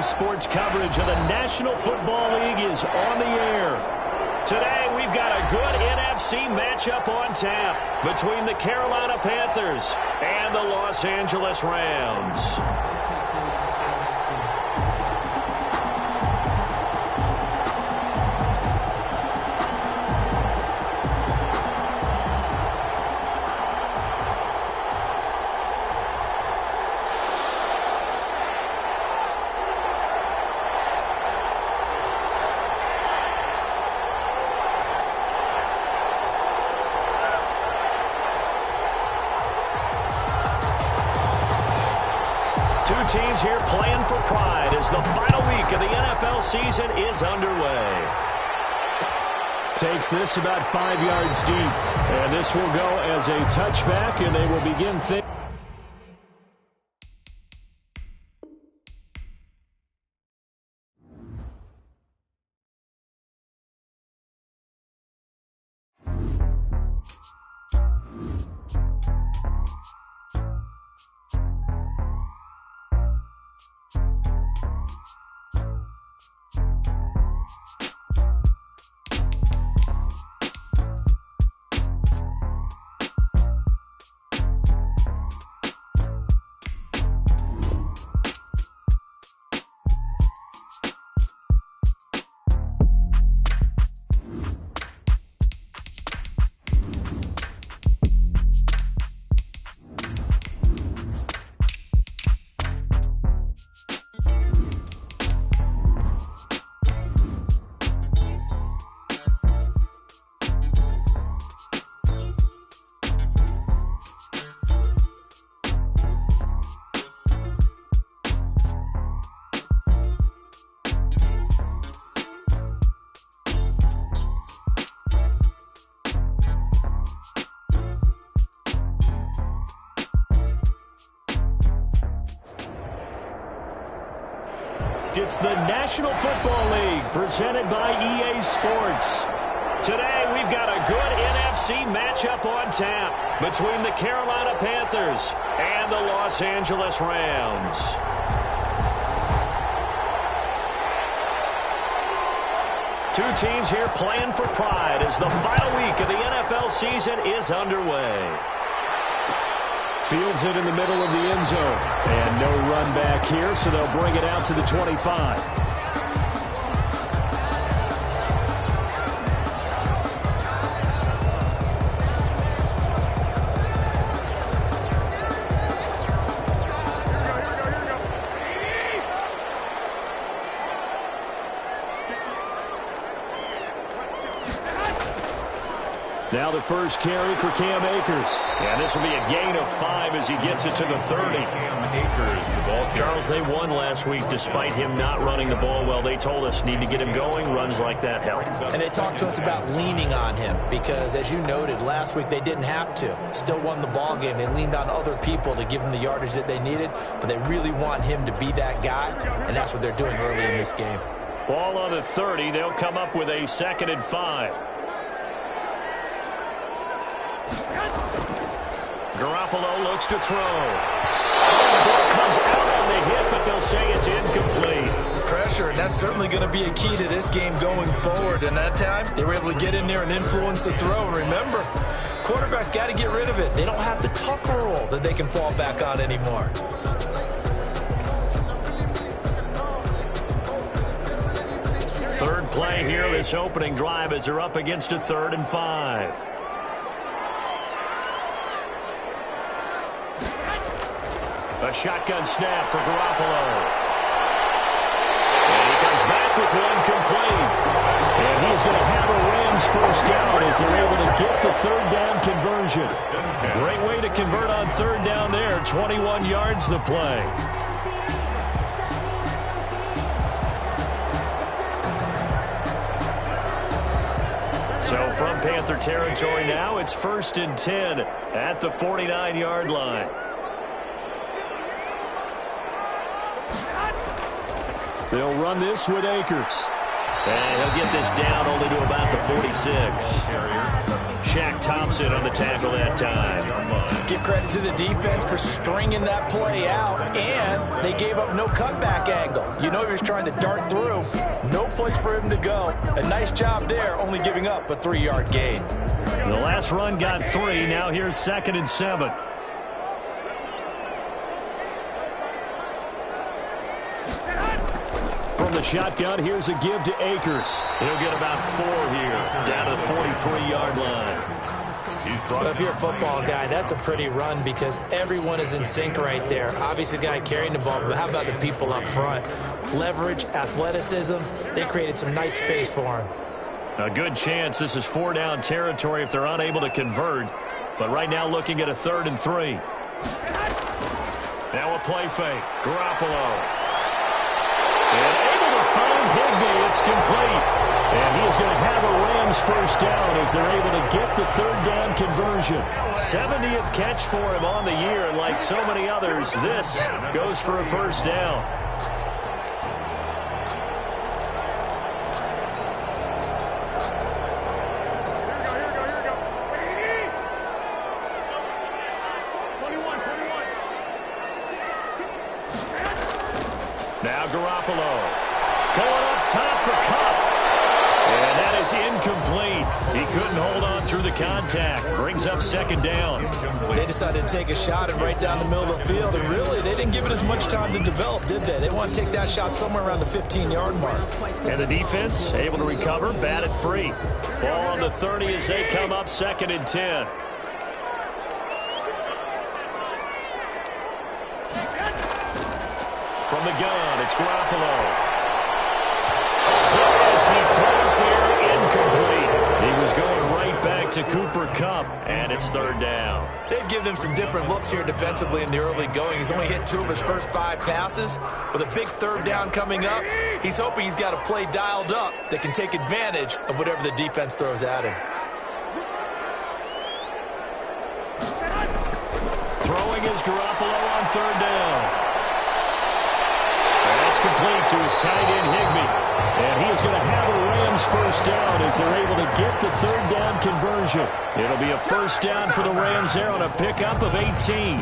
Sports coverage of the National Football League is on the air. Today, we've got a good NFC matchup on tap between the Carolina Panthers and the Los Angeles Rams. Two teams here playing for pride as the final week of the NFL season is underway. Takes this about 5 yards deep. And this will go as a touchback, and they will begin things. It's the National Football League presented by EA Sports. Today we've got a good NFC matchup on tap between the Carolina Panthers and the Los Angeles Rams. Two teams here playing for pride as the final week of the NFL season is underway. Fields it in the middle of the end zone. And no run back here, so they'll bring it out to the 25. Now the first carry for Cam Akers. And this will be a gain of 5 as he gets it to the 30. Cam Akers, the ball. Charles, they won last week despite him not running the ball well. They told us need to get him going. Runs like that help. And they talked to us about leaning on him because, as you noted, last week they didn't have to. Still won the ball game. They leaned on other people to give them the yardage that they needed, but they really want him to be that guy, and that's what they're doing early in this game. Ball on the 30. They'll come up with a 2nd and 5. Garoppolo looks to throw. The ball comes out on the hit, but they'll say it's incomplete. Pressure, and that's certainly going to be a key to this game going forward. And that time, they were able to get in there and influence the throw. And remember, quarterbacks got to get rid of it. They don't have the Tucker rule that they can fall back on anymore. Third play here, this opening drive as they're up against a 3rd and 5. A shotgun snap for Garoppolo. And he comes back with one complete. And he's going to have a Rams first down as they're able to get the 3rd down conversion. Great way to convert on 3rd down there. 21 yards the play. So from Panther territory now, it's 1st and 10 at the 49-yard line. They'll run this with Akers. And he'll get this down only to about the 46. Shaq Thompson on the tackle that time. Give credit to the defense for stringing that play out, and they gave up no cutback angle. You know he was trying to dart through. No place for him to go. A nice job there, only giving up a 3-yard gain. The last run got 3. Now here's 2nd and 7. From the shotgun, here's a give to Akers. He'll get about 4 here, down to the 43-yard line. If you're a football guy, that's a pretty run because everyone is in sync right there. Obviously, the guy carrying the ball, but how about the people up front? Leverage, athleticism, they created some nice space for him. A good chance this is 4-down territory if they're unable to convert. But right now looking at a 3rd and 3. Now a play fake. Garoppolo. And able to find Higbee. It's complete. And he is going to have a Rams first down as they're able to get the 3rd down conversion. 70th catch for him on the year. And like so many others, this goes for a first down. Now Garoppolo going up top for Kupp. And that is incomplete. He couldn't hold on through the contact. Brings up 2nd down. They decided to take a shot and right down the middle of the field. And really, they didn't give it as much time to develop, did they? They want to take that shot somewhere around the 15-yard mark. And the defense able to recover, batted free. Ball on the 30 as they come up 2nd and 10. From the gun, it's Garoppolo. As he throws there, incomplete. He was going right back to Cooper Kupp, and it's 3rd down. They've given him some different looks here defensively in the early going. He's only hit 2 of his first 5 passes. With a big 3rd down coming up, he's hoping he's got a play dialed up that can take advantage of whatever the defense throws at him. Throwing is Garoppolo on 3rd down. That's complete to his tight end, Higbee. And he is going to have a Rams first down as they're able to get the 3rd down conversion. It'll be a first down for the Rams there on a pickup of 18.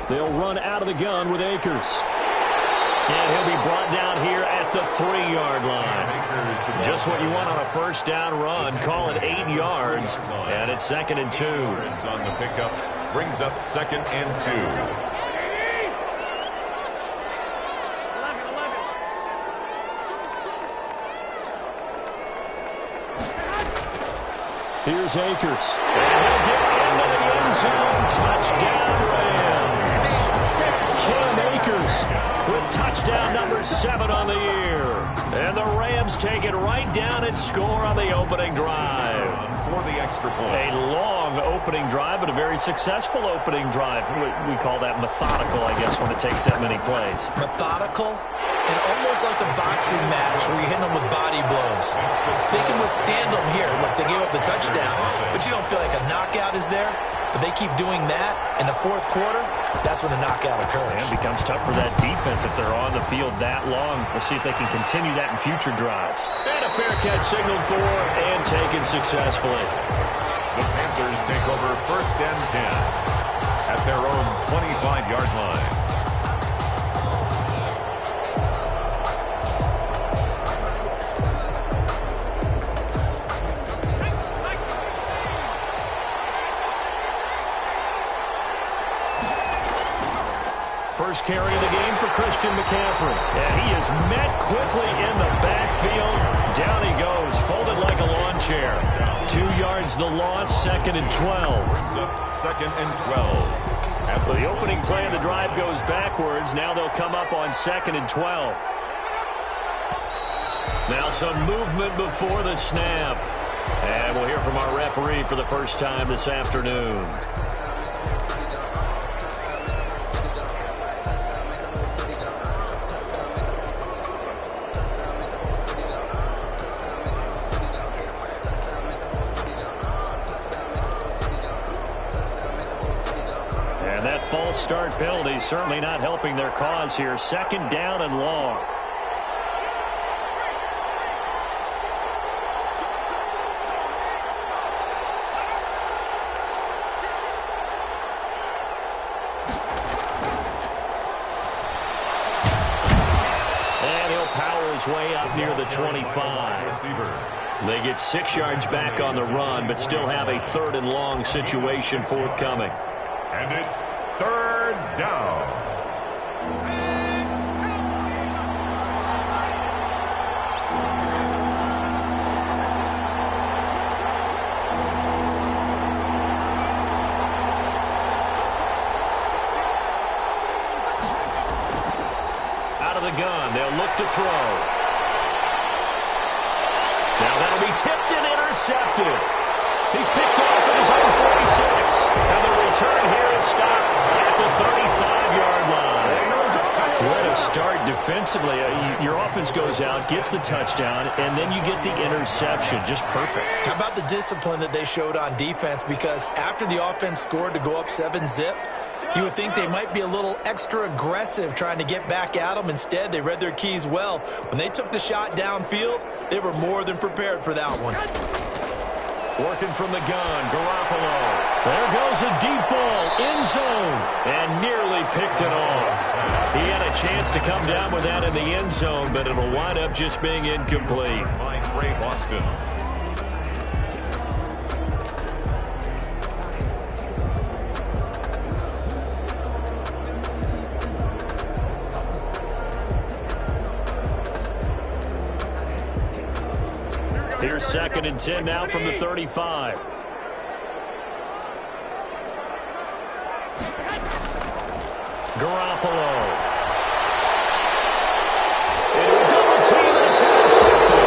They'll run out of the gun with Akers. And he'll be brought down here at the 3-yard line. Just what you want on a first down run. Call it 8 yards. And it's 2nd and 2. On the pickup brings up 2nd and 2. Here's Akers. And he'll get into the end zone. Touchdown, Rams. Cam Akers with touchdown number 7 on the year. And the Rams take it right down and score on the opening drive. For the extra point. A long opening drive, but a very successful opening drive. We call that methodical, I guess, when it takes that many plays. Methodical and almost like a boxing match where you're hitting them with body blows. They can withstand them here. Look, they gave up the touchdown, but you don't feel like a knockout is there. But they keep doing that in the 4th quarter. That's when the knockout occurs. And it becomes tough for that defense if they're on the field that long. We'll see if they can continue that in future drives. And a fair catch signaled for and taken successfully. The Panthers take over 1st and 10 at their own 25-yard line. First carry of the game for Christian McCaffrey. And he is met quickly in the backfield. Down he goes, folded like a lawn chair. 2 yards the loss, 2nd and 12. 2nd and 12. After the opening play of the drive goes backwards, now they'll come up on 2nd and 12. Now some movement before the snap. And we'll hear from our referee for the first time this afternoon. start penalty certainly not helping their cause here. 2nd down and long. And he'll power his way up near the 25. They get 6 yards back on the run, but still have a 3rd and long situation forthcoming. And it's 3rd down. Out of the gun, they'll look to throw. Now that'll be tipped and intercepted. He's picked off at his own 46. And the return here is stopped at the 35-yard line. What a start defensively. Your offense goes out, gets the touchdown, and then you get the interception. Just perfect. How about the discipline that they showed on defense? Because after the offense scored to go up 7-zip, you would think they might be a little extra aggressive trying to get back at them. Instead, they read their keys well. When they took the shot downfield, they were more than prepared for that one. Working from the gun, Garoppolo. There goes a deep ball, end zone, and nearly picked it off. He had a chance to come down with that in the end zone, but it'll wind up just being incomplete. By Trey Boston. Here's 2nd and 10 now from the 35. Garoppolo. Into a double team, and it's intercepted.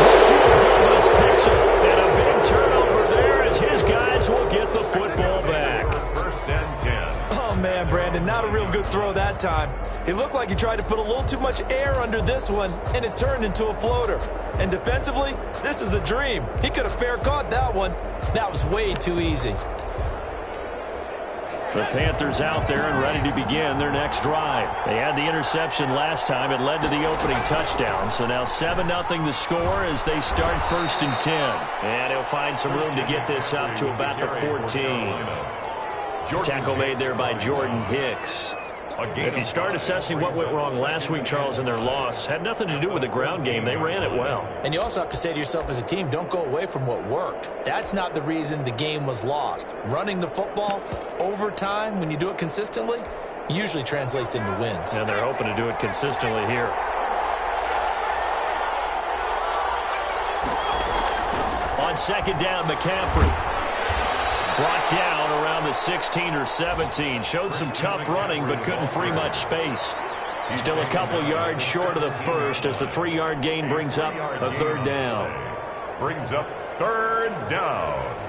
Lucille Douglas picks it, and a big turnover there as his guys will get the football back. 1st and 10. Oh, man, Brandon, not a real good throw that time. It looked like he tried to put a little too much air under this one, and it turned into a floater. And defensively, this is a dream. He could have fair caught that one. That was way too easy. The Panthers out there and ready to begin their next drive. They had the interception last time. It led to the opening touchdown. So now 7-0 the score as they start 1st and 10. And he'll find some room to get this up to about the 14. Tackle made there by Jordan Hicks. If you start assessing what went wrong last week, Charles, in their loss, had nothing to do with the ground game. They ran it well. And you also have to say to yourself as a team, don't go away from what worked. That's not the reason the game was lost. Running the football over time, when you do it consistently, usually translates into wins. And they're hoping to do it consistently here. On 2nd down, McCaffrey. Brought down around the 16 or 17. Showed some tough running, but couldn't free much space. Still a couple yards short of the first as the 3-yard gain brings up a 3rd down. Brings up 3rd down.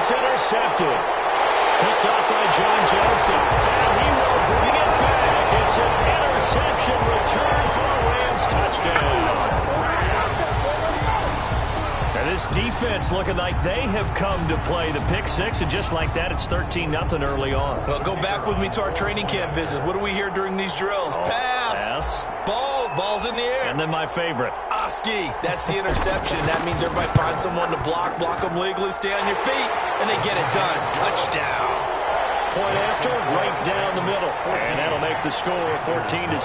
Intercepted. Picked up by John Johnson. And he will bring it back. It's an interception return for a Rams touchdown. And this defense looking like they have come to play. The pick six, and just like that, it's 13-0 early on. Well, go back with me to our training camp visits. What do we hear during these drills? Pass. Ball's in the air. And then my favorite. Oski. That's the interception. That means everybody finds someone to block them legally, stay on your feet, and they get it done. Touchdown. Point after, right down the middle. And that'll make the score 14-0.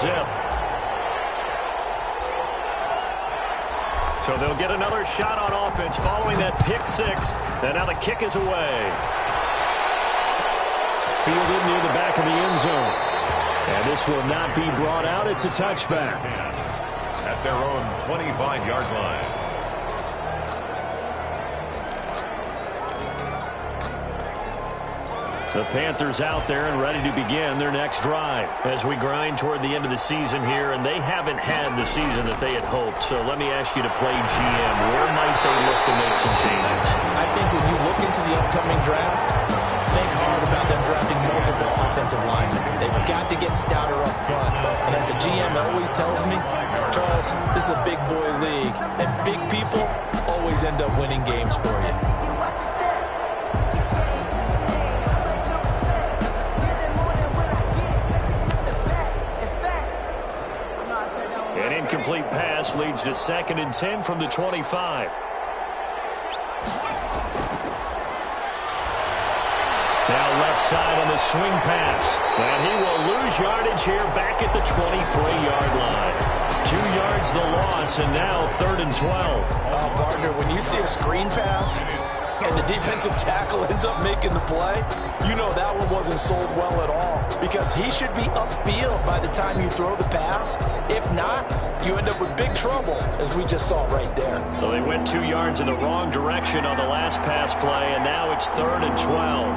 So they'll get another shot on offense following that pick six. And now the kick is away. Fielded near the back of the end zone. And this will not be brought out. It's a touchback. At their own 25-yard line. The Panthers out there and ready to begin their next drive as we grind toward the end of the season here, and they haven't had the season that they had hoped. So let me ask you to play GM. Where might they look to make some changes? I think when you look into the upcoming draft, think hard about them drafting multiple offensive linemen. They've got to get stouter up front. And as a GM always tells me, Charles, this is a big boy league, and big people always end up winning games for you. An incomplete pass leads to 2nd and 10 from the 25. Now left side on the swing pass. And he will lose yardage here back at the 23-yard line. 2 yards the loss, and now 3rd and 12. Partner, when you see a screen pass and the defensive tackle ends up making the play, you know that one wasn't sold well at all, because he should be upfield by the time you throw the pass. If not, you end up with big trouble, as we just saw right there. So they went 2 yards in the wrong direction on the last pass play, and now it's 3rd and 12.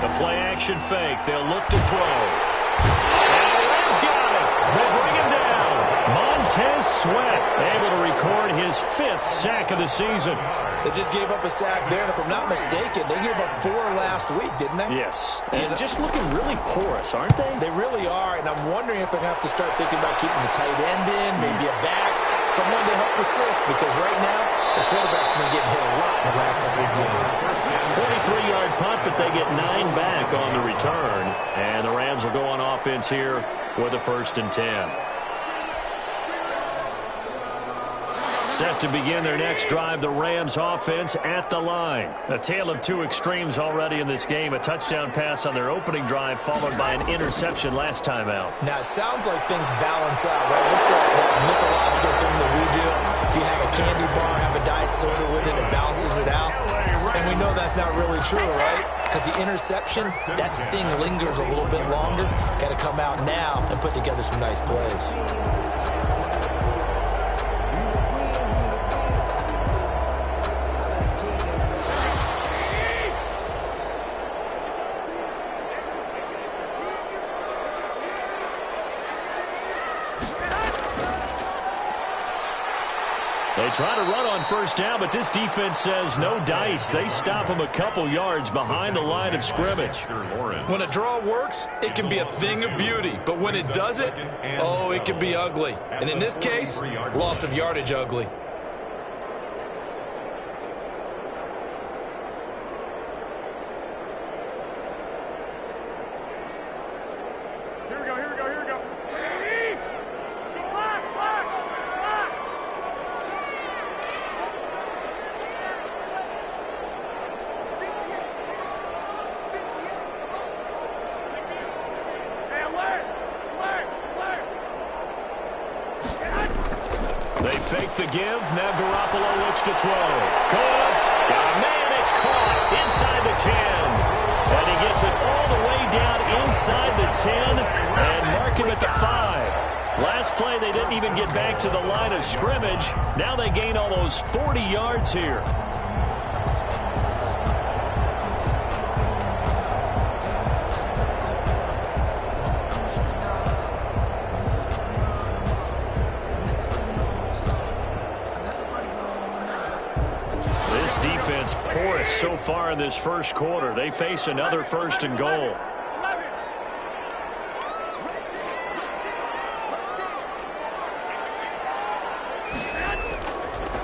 The play action fake. They'll look to throw. And the Rams got it. They bring him down. Montez Sweat able to record his 5th sack of the season. They just gave up a sack there, and if I'm not mistaken, they gave up 4 last week, didn't they? Yes. And just looking really porous, aren't they? They really are, and I'm wondering if they're going to have to start thinking about keeping the tight end in, maybe a back, someone to help assist, because right now, the quarterback's been getting hit a lot in the last couple of games. 43-yard punt, but they get 9 back on the return. And the Rams will go on offense here with a 1st and 10. Set to begin their next drive, the Rams offense at the line. A tale of 2 extremes already in this game. A touchdown pass on their opening drive, followed by an interception last time out. Now, it sounds like things balance out, right? What's that mythological thing that we do? If you have a candy bar, have a diet soda with it, it balances it out. And we know that's not really true, right? Because the interception, that sting lingers a little bit longer. Got to come out now and put together some nice plays. They try to run on 1st down, but this defense says no dice. They stop them a couple yards behind the line of scrimmage. When a draw works, it can be a thing of beauty. But when it doesn't, oh, it can be ugly. And in this case, loss of yardage ugly. They fake the give. Now Garoppolo looks to throw. Caught. Got a man. It's caught inside the 10. And he gets it all the way down inside the 10 and mark him at the 5. Last play, they didn't even get back to the line of scrimmage. Now they gain almost 40 yards here. Defense porous so far in this first quarter. They face another 1st and goal.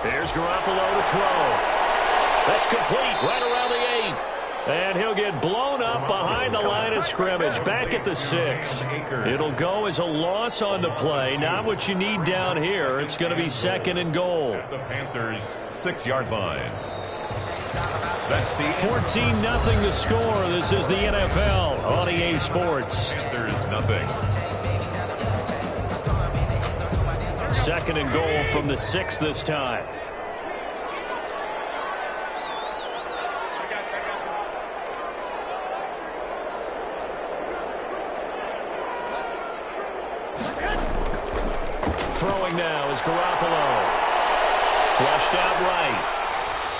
There's Garoppolo to throw. That's complete right around the 8. And he'll get blown up behind the line of scrimmage, back at the 6. It'll go as a loss on the play. Not what you need down here. It's going to be 2nd and goal. At the Panthers' 6-yard line. 14-0 the score. This is the NFL on EA Sports. Panthers nothing. 2nd and goal from the 6 this time. Throwing now is Garoppolo. Flushed out right.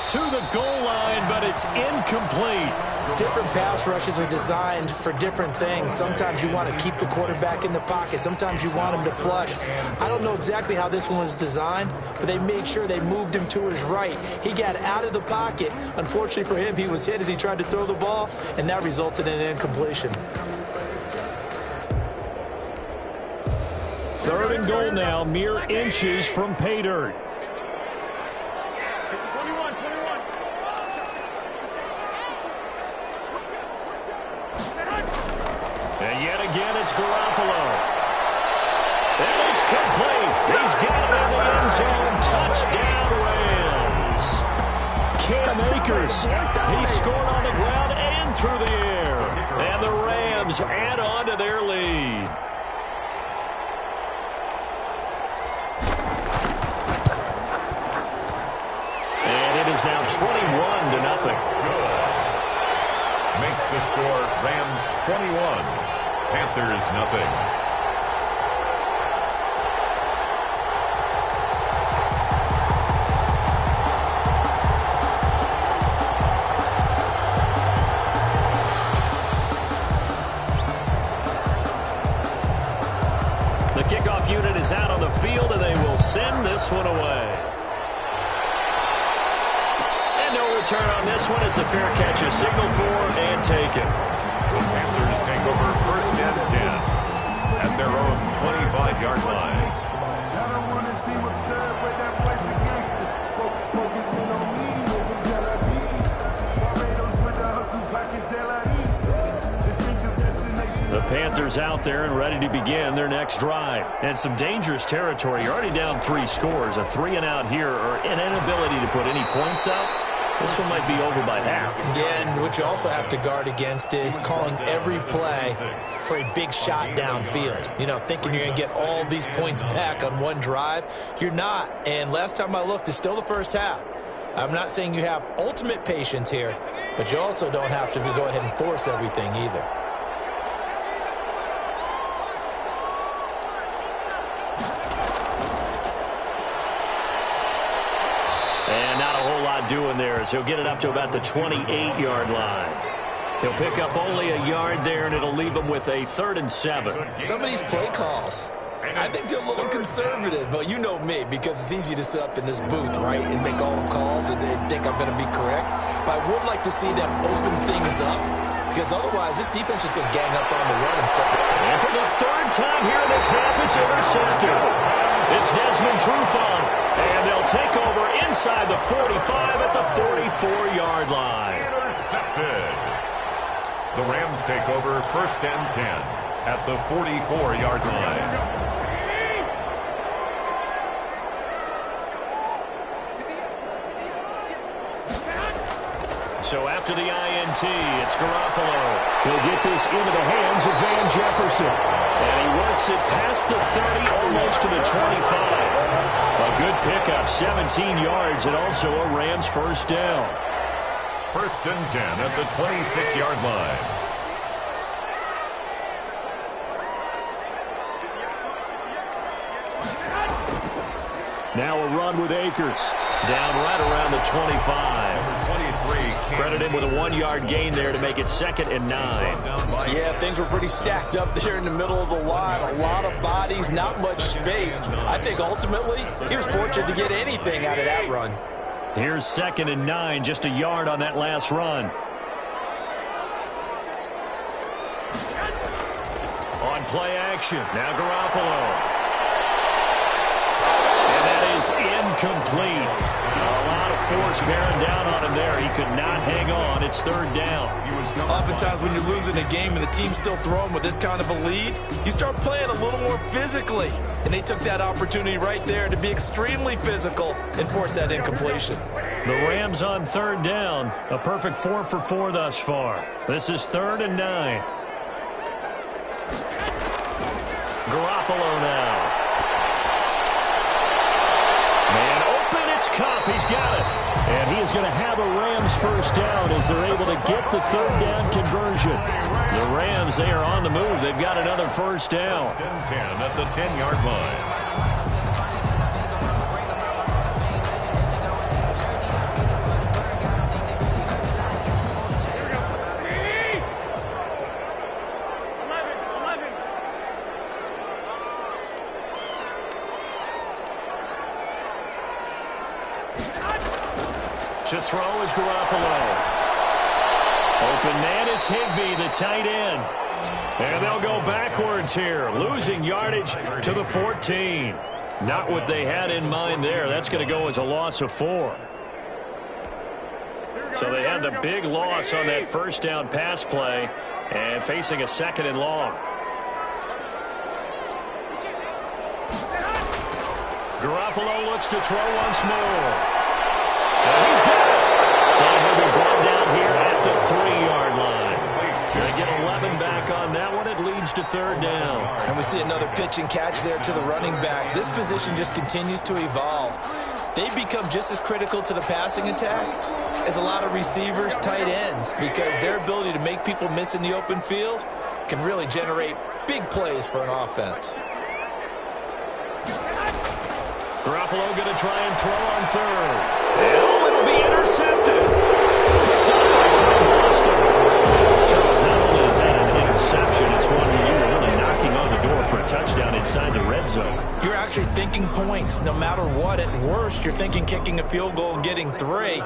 to the goal line, but it's incomplete. Different pass rushes are designed for different things. Sometimes you want to keep the quarterback in the pocket. Sometimes you want him to flush. I don't know exactly how this one was designed, but they made sure they moved him to his right. He got out of the pocket. Unfortunately for him, he was hit as he tried to throw the ball, and that resulted in an incompletion. 3rd and goal now, mere inches from pay dirt. And yet again, it's Garoppolo. And it's complete. He's got it in the end zone. Touchdown, Rams. Cam Akers. He scored on the ground and through the air. And the Rams add on to their lead. Is now 21-0. Makes the score Rams 21, Panthers nothing. The kickoff unit is out on the field, and they will send this one away. Return on this one is a fair catch, a signal for and taken. The Panthers take over 1st and 10 at their own 25-yard line. The Panthers out there and ready to begin their next drive. And some dangerous territory. You're already down 3 scores. A 3-and-out here or an inability to put any points up. This one might be over by half. Yeah, and what you also have to guard against is calling every play for a big shot downfield. You know, thinking you're going to get all these points back on one drive. You're not. And last time I looked, it's still the first half. I'm not saying you have ultimate patience here, but you also don't have to go ahead and force everything either. And not a whole lot doing there as he'll get it up to about the 28-yard line. He'll pick up only a yard there, and it'll leave him with a 3rd and 7. Some of these play calls, I think they're a little conservative, but you know me, because it's easy to sit up in this booth, right, and make all the calls and think I'm going to be correct. But I would like to see them open things up, because otherwise this defense is going to gang up on the run and start. And for the 3rd time here in this half, it's intercepted. It's Desmond Trufant, and they'll take over inside the 45 at the 44-yard line. Intercepted. The Rams take over 1st and 10 at the 44-yard line. So after the INT, it's Garoppolo. He'll get this into the hands of Van Jefferson. And he works it past the 30, almost to the 25. A good pickup, 17 yards, and also a Rams 1st down. 1st and 10 at the 26-yard line. Now a run with Akers. Down right around the 25. Number 23. Credit him with a 1-yard gain there to make it 2nd and 9. Yeah, things were pretty stacked up there in the middle of the line. A lot of bodies, not much space. I think ultimately he was fortunate to get anything out of that run. Here's 2nd and 9, just a yard on that last run. On play action, now Garoppolo. Incomplete. A lot of force bearing down on him there. He could not hang on. It's 3rd down. Oftentimes when you're losing a game and the team's still throwing with this kind of a lead, you start playing a little more physically. And they took that opportunity right there to be extremely physical and force that incompletion. The Rams on 3rd down. A perfect 4 for 4 thus far. This is 3rd and 9. Garoppolo now. Man open, it's Cup. He's got it. And he is going to have a Rams 1st down as they're able to get the 3rd down conversion. The Rams, they are on the move. They've got another 1st down. 1st and 10 at the 10-yard line. To throw is Garoppolo. Open man is Higbee, the tight end. And they'll go backwards here, losing yardage to the 14. Not what they had in mind there. That's going to go as a loss of 4. So they had the big loss on that first down pass play and facing a 2nd and long. Garoppolo looks to throw once more. And he's got it. And he'll be brought down here at the 3-yard line. Going to get 11 back on that one. It leads to 3rd down. And we see another pitch and catch there to the running back. This position just continues to evolve. They become just as critical to the passing attack as a lot of receivers, tight ends, because their ability to make people miss in the open field can really generate big plays for an offense. Garoppolo going to try and throw on 3rd. Oh, it'll be intercepted. Picked up by Trey Boston. Charles, not only is that an interception, it's one you're really knocking on the door for a touchdown inside the red zone. You're actually thinking points no matter what. At worst, you're thinking kicking a field goal and getting 3.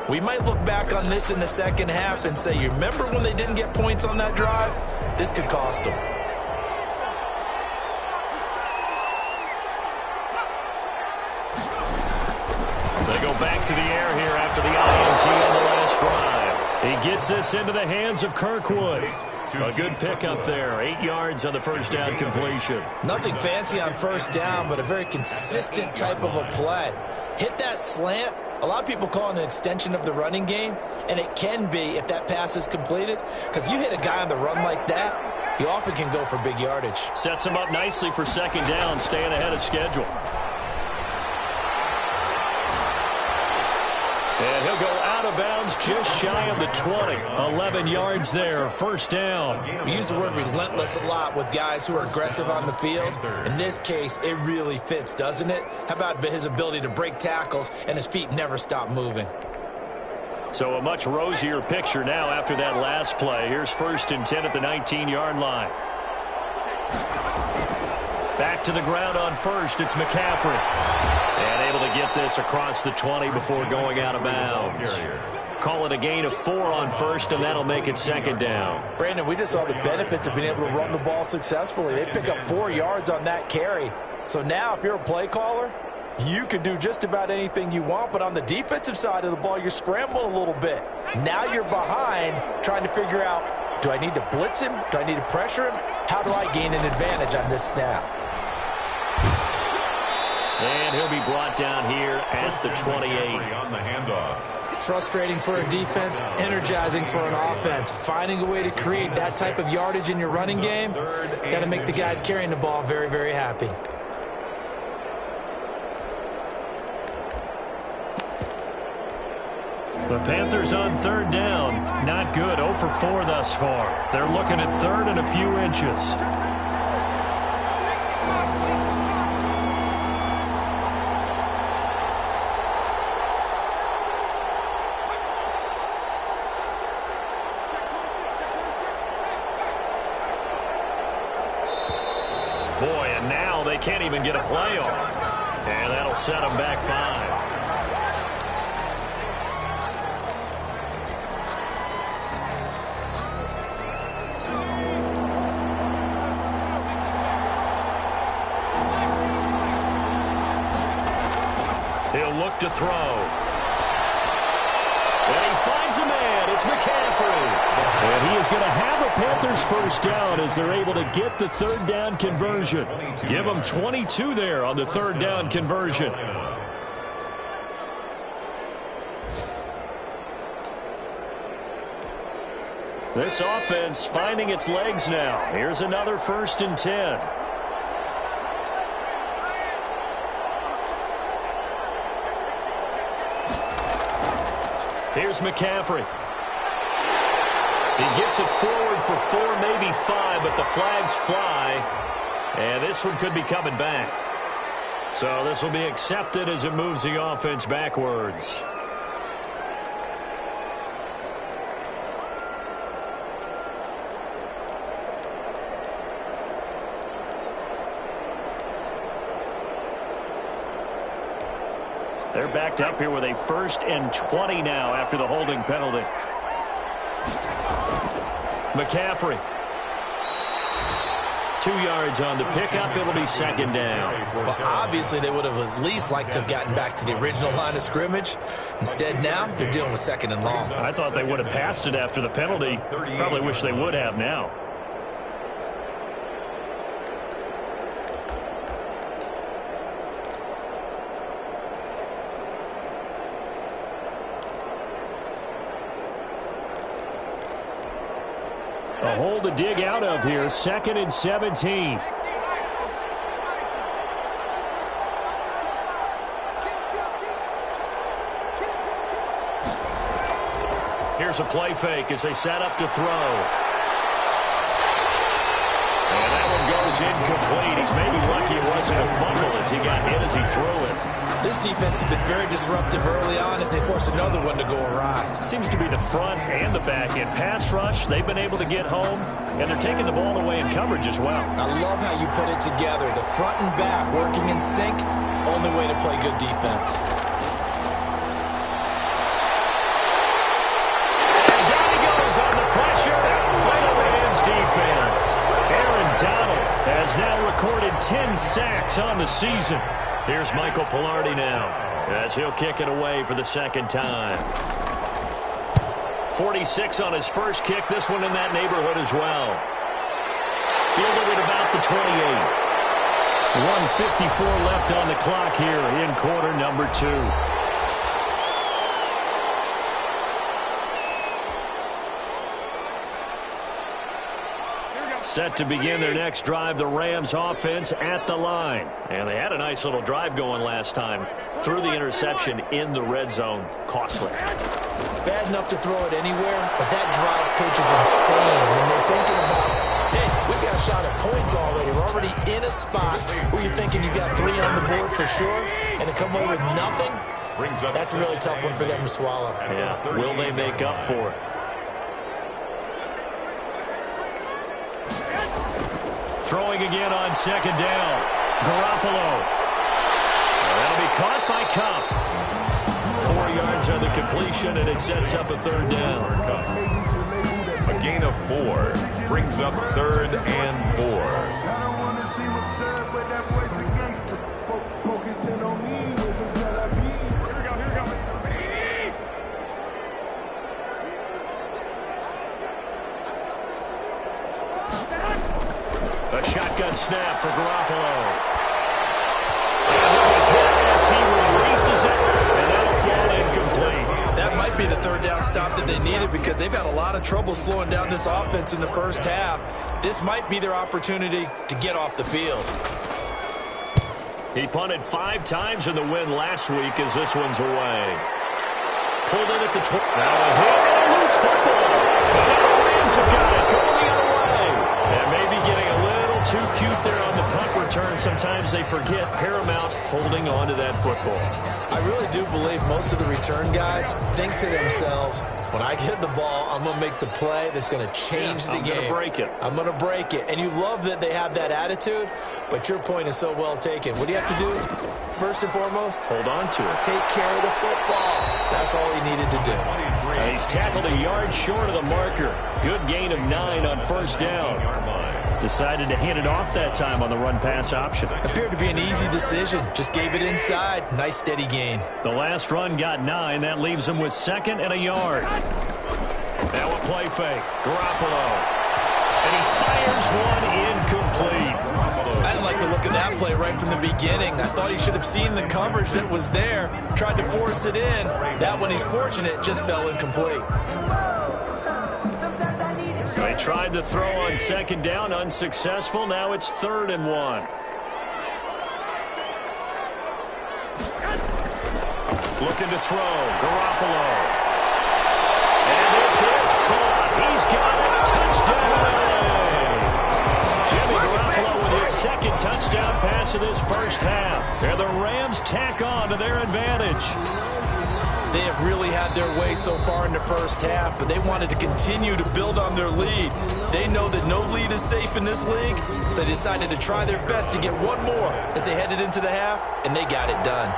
We might look back on this in the second half and say, you remember when they didn't get points on that drive? This could cost them. They go back to the air here after the INT on the last drive. He gets this into the hands of Kirkwood. A good pickup there. 8 yards on the first down completion. Nothing fancy on first down, but a very consistent type of a play. Hit that slant. A lot of people call it an extension of the running game, and it can be if that pass is completed, because you hit a guy on the run like that, he often can go for big yardage. Sets him up nicely for 2nd down, staying ahead of schedule. And he'll go out of bounds just shy of the 20. 11 yards there, first down. We use the word relentless a lot with guys who are aggressive on the field. In this case, it really fits, doesn't it? How about his ability to break tackles and his feet never stop moving? So a much rosier picture now after that last play. Here's 1st and 10 at the 19-yard line. Back to the ground on 1st, it's McCaffrey. And able to get this across the 20 before going out of bounds. Call it a gain of 4 on 1st, and that'll make it 2nd down. Brandon, we just saw the benefits of being able to run the ball successfully. They pick up 4 yards on that carry. So now if you're a play caller, you can do just about anything you want, but on the defensive side of the ball, you're scrambling a little bit. Now you're behind trying to figure out, do I need to blitz him? Do I need to pressure him? How do I gain an advantage on this snap? And he'll be brought down here at the 28. On the handoff. Frustrating for a defense, energizing for an offense. Finding a way to create that type of yardage in your running game, got to make the guys carrying the ball very, very happy. The Panthers on 3rd down. Not good. 0 for 4 thus far. They're looking at 3rd and a few inches. Boy, and now they can't even get a play off. And that'll set them back 5. He'll look to throw. And he finds a man. It's McCaffrey. And he is going to have a Panthers first down as they're able to get the 3rd down conversion. Give them 22 there on the 3rd down conversion. This offense finding its legs now. Here's another 1st and 10. Here's McCaffrey. He gets it forward for 4, maybe 5, but the flags fly. And this one could be coming back. So this will be accepted as it moves the offense backwards. They're backed up here with a 1st and 20 now after the holding penalty. McCaffrey. 2 yards on the pickup. It'll be 2nd down. Well, obviously, they would have at least liked to have gotten back to the original line of scrimmage. Instead, now they're dealing with 2nd and long. I thought they would have passed it after the penalty. Probably wish they would have now. A hole to dig out of here. 2nd and 17. Here's a play fake as they set up to throw. And that one goes incomplete. He's maybe lucky it wasn't a fumble as he got hit as he threw it. This defense has been very disruptive early on as they force another one to go awry. Seems to be the front and the back end. Pass rush, they've been able to get home, and they're taking the ball away in coverage as well. I love how you put it together. The front and back working in sync, only way to play good defense. And down he goes on the pressure for the Rams defense. Aaron Donald has now recorded 10 sacks on the season. Here's Michael Pilardi now as he'll kick it away for the 2nd time. 46 on his first kick. This one in that neighborhood as well. Fielded at about the 28. 1:54 left on the clock here in quarter number 2. Set to begin their next drive, the Rams offense at the line. And they had a nice little drive going last time. Threw the interception in the red zone. Costly. Bad enough to throw it anywhere, but that drives coaches insane when they're thinking about, hey, we got a shot at points already. We're already in a spot where you're thinking you got 3 on the board for sure, and to come away with nothing, that's a really tough one for them to swallow. Yeah, will they make up for it? Throwing again on 2nd down. Garoppolo. That'll be caught by Cup. 4 yards on the completion, and it sets up a 3rd down. A gain of 4 brings up 3rd and 4. A shotgun snap for Garoppolo. As he releases it, and that'll fall incomplete. That might be the 3rd down stop that they needed because they've had a lot of trouble slowing down this offense in the first half. This might be their opportunity to get off the field. He punted 5 times in the win last week as this one's away. Pulled in at the 20. Now a hit and a loose football. And the Rams have got it going the other way. And maybe getting a little too cute there on the punt return. Sometimes they forget paramount holding on to that football. I really do believe most of the return guys think to themselves, when I get the ball, I'm going to make the play that's going to change the game. I'm going to break it. I'm going to break it. And you love that they have that attitude, but your point is so well taken. What do you have to do? First and foremost, hold on to it. Take care of the football. That's all he needed to do. And he's tackled a yard short of the marker. Good gain of 9 on 1st down. Decided to hand it off that time on the run-pass option. Appeared to be an easy decision. Just gave it inside. Nice steady gain. The last run got 9. That leaves him with 2nd and a yard. Now a play fake. Garoppolo. And he fires one incomplete. I didn't like the look of that play right from the beginning. I thought he should have seen the coverage that was there. Tried to force it in. That one, he's fortunate, just fell incomplete. They tried to throw on 2nd down, unsuccessful. Now it's 3rd and 1. Looking to throw, Garoppolo. And this is caught. He's got it. Touchdown. Jimmy Garoppolo with his 2nd touchdown pass of this first half. And the Rams tack on to their advantage. They have really had their way so far in the first half, but they wanted to continue to build on their lead. They know that no lead is safe in this league, so they decided to try their best to get one more as they headed into the half, and they got it done.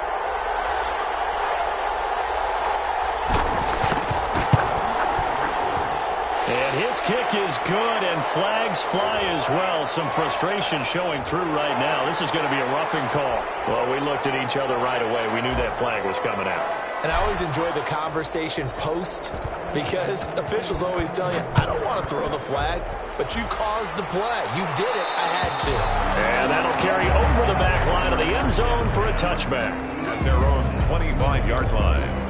And his kick is good, and flags fly as well. Some frustration showing through right now. This is going to be a roughing call. Well, we looked at each other right away. We knew that flag was coming out. And I always enjoy the conversation post because officials always tell you, I don't want to throw the flag, but you caused the play. You did it. I had to. And that'll carry over the back line of the end zone for a touchback. At their own 25-yard line.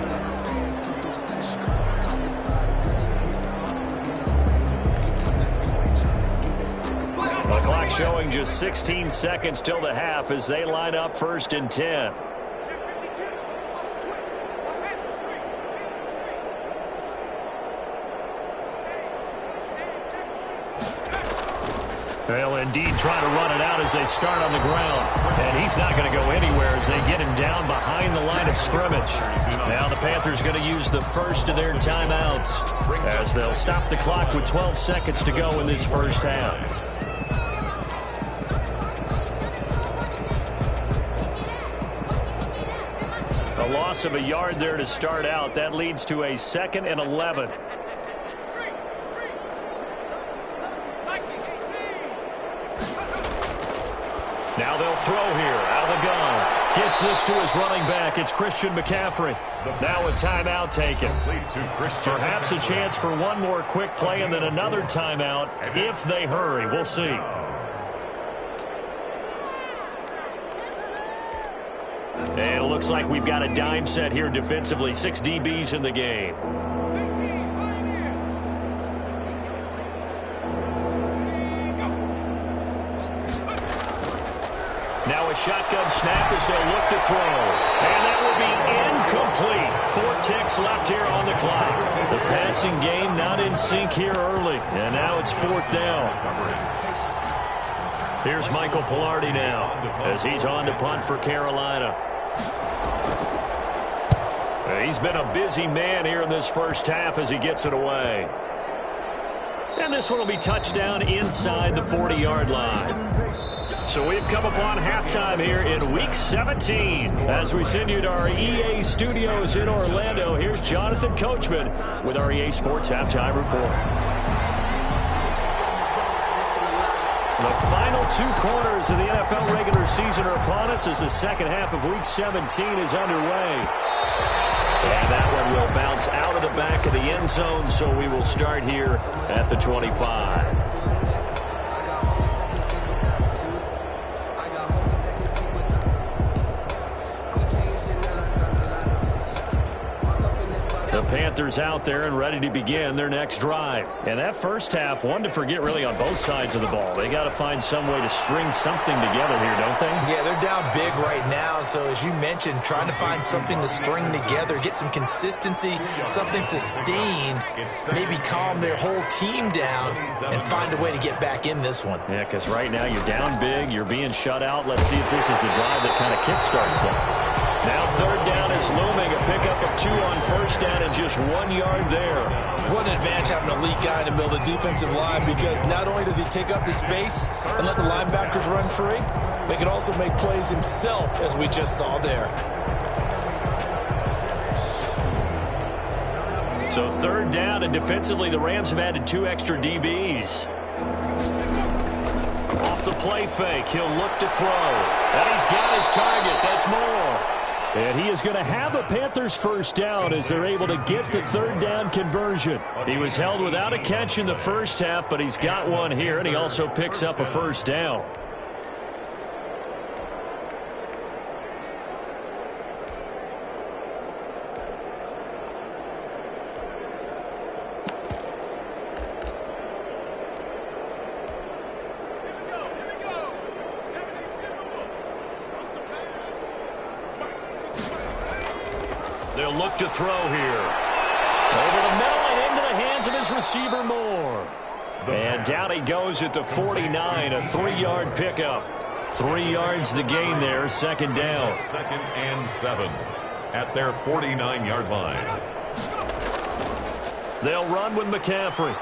The clock showing just 16 seconds till the half as they line up 1st and 10. They'll indeed try to run it out as they start on the ground. And he's not going to go anywhere as they get him down behind the line of scrimmage. Now the Panthers going to use the first of their timeouts as they'll stop the clock with 12 seconds to go in this first half. A loss of a yard there to start out. That leads to a 2nd and 11. Now they'll throw here out of the gun. Gets this to his running back. It's Christian McCaffrey. Now a timeout taken. Perhaps a chance for one more quick play and then another timeout if they hurry. We'll see. And it looks like we've got a dime set here defensively. 6 DBs in the game. Now a shotgun snap as they'll look to throw. And that will be incomplete. 4 ticks left here on the clock. The passing game not in sync here early. And now it's 4th down. Here's Michael Pilardi now as he's on to punt for Carolina. He's been a busy man here in this first half as he gets it away. And this one will be touchdown inside the 40-yard line. So we've come upon halftime here in Week 17. As we send you to our EA studios in Orlando, here's Jonathan Coachman with our EA Sports Halftime Report. The final 2 quarters of the NFL regular season are upon us as the second half of Week 17 is underway. And that one will bounce out of the back of the end zone, so we will start here at the 25. The Panthers out there and ready to begin their next drive. And that first half, one to forget really on both sides of the ball. They got to find some way to string something together here, don't they? Yeah, they're down big right now. So as you mentioned, trying to find something to string together, get some consistency, something sustained, maybe calm their whole team down and find a way to get back in this one. Yeah, because right now you're down big, you're being shut out. Let's see if this is the drive that kind of kickstarts them. Now 3rd down is looming. A pickup of 2 on 1st down and just 1 yard there. What an advantage having a elite guy in the middle of the defensive line, because not only does he take up the space and let the linebackers run free, but he can also make plays himself, as we just saw there. So 3rd down, and defensively the Rams have added 2 extra DBs. Off the play fake, he'll look to throw. And he's got his target. That's more. And he is going to have a Panthers first down as they're able to get the 3rd down conversion. He was held without a catch in the first half, but he's got one here, and he also picks up a first down. They'll look to throw here. Over the middle and into the hands of his receiver Moore. And down he goes at the 49, a 3-yard pickup. 3 yards the gain there, 2nd down. 2nd and 7 at their 49-yard line. They'll run with McCaffrey.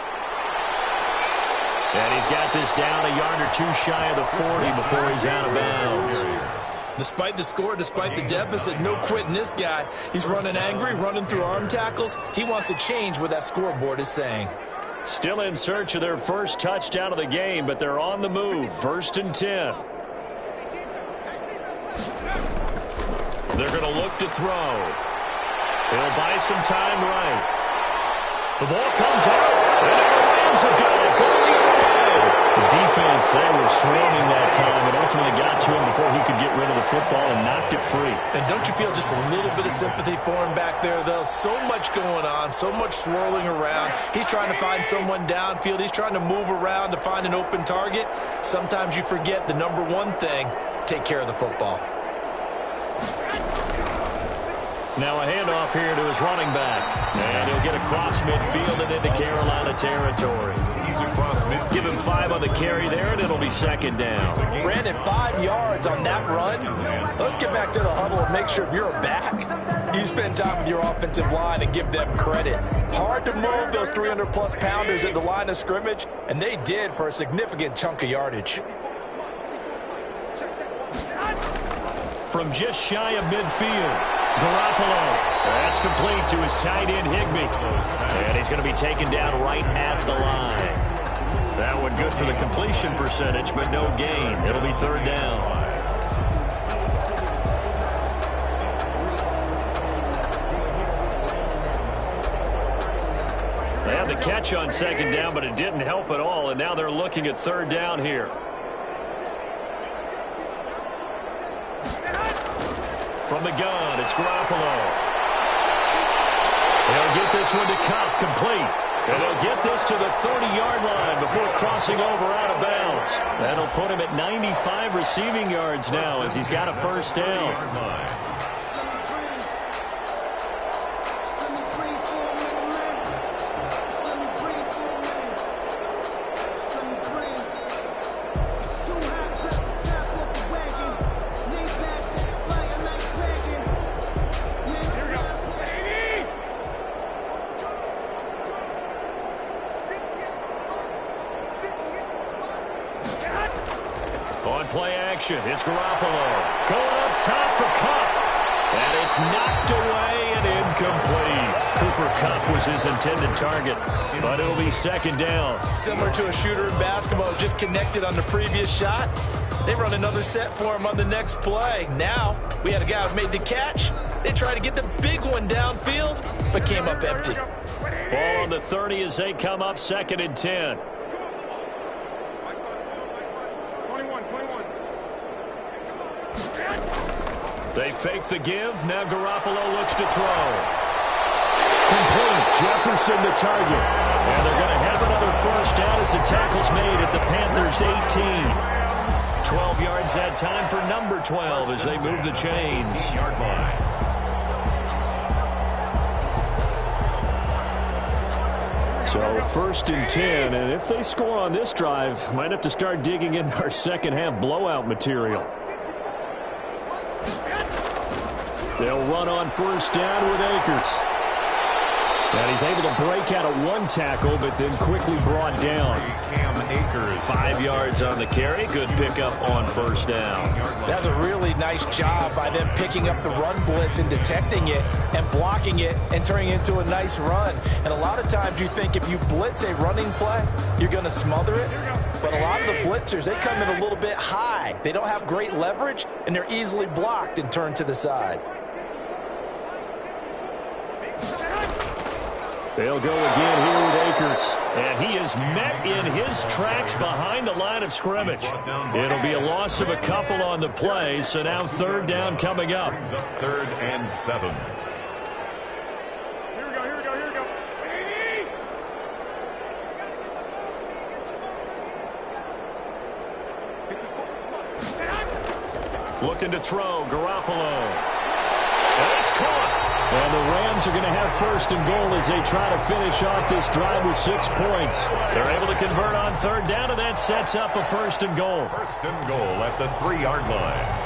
And he's got this down a yard or 2 shy of the 40 before he's out of bounds. Despite the score, despite the deficit, no quitting this guy. He's running angry, running through arm tackles. He wants to change what that scoreboard is saying. Still in search of their first touchdown of the game, but they're on the move. 1st and 10. They're going to look to throw. He'll buy some time right. The ball comes out, and the Rams have got it going away. The defense, they were swarming that time and ultimately got to him before he could get rid of the football and knocked it free. And don't you feel just a little bit of sympathy for him back there, though? So much going on, so much swirling around. He's trying to find someone downfield. He's trying to move around to find an open target. Sometimes you forget the number one thing, take care of the football. Now a handoff here to his running back. And he'll get across midfield and into Carolina territory. He's across midfield. Give him 5 on the carry there, and it'll be 2nd down. Brandon, 5 yards on that run. Let's get back to the huddle and make sure if you're a back, you spend time with your offensive line and give them credit. Hard to move those 300-plus pounders at the line of scrimmage, and they did for a significant chunk of yardage. From just shy of midfield, Garoppolo. That's complete to his tight end, Higbee. And he's going to be taken down right at the line. That one good for the completion percentage, but no gain. It'll be 3rd down. They had the catch on 2nd down, but it didn't help at all, and now they're looking at 3rd down here. From the gun, it's Garoppolo. He'll get this one to Cup, complete. And he'll get this to the 30-yard line before crossing over out of bounds. That'll put him at 95 receiving yards now as he's got a 1st down. Play action. It's Garoppolo. Going up top for Kupp. And it's knocked away and incomplete. Cooper Kupp was his intended target, but it'll be 2nd down. Similar to a shooter in basketball, just connected on the previous shot. They run another set for him on the next play. Now, we had a guy who made the catch. They tried to get the big one downfield, but came up empty. Ball on the 30 as they come up 2nd and 10. They fake the give. Now Garoppolo looks to throw. Complete. Jefferson the target. And they're going to have another 1st down as the tackle's made at the Panthers' 18. 12 yards that time for number 12 as they move the chains. 18-yard line. So 1st and 10, and if they score on this drive, might have to start digging into our second-half blowout material. They'll run on 1st down with Akers. And he's able to break out of 1 tackle, but then quickly brought down. 5 yards on the carry. Good pickup on 1st down. That's a really nice job by them picking up the run blitz and detecting it and blocking it and turning it into a nice run. And a lot of times you think if you blitz a running play, you're going to smother it. But a lot of the blitzers, they come in a little bit high. They don't have great leverage, and they're easily blocked and turned to the side. They'll go again here with Akers. And he is met in his tracks behind the line of scrimmage. It'll be a loss of a couple on the play, so now 3rd down coming up. 3rd and 7. Looking to throw, Garoppolo. And it's caught. And the Rams are going to have 1st and goal as they try to finish off this drive with 6 points. They're able to convert on 3rd down, and that sets up a 1st and goal. 1st and goal at the 3-yard line.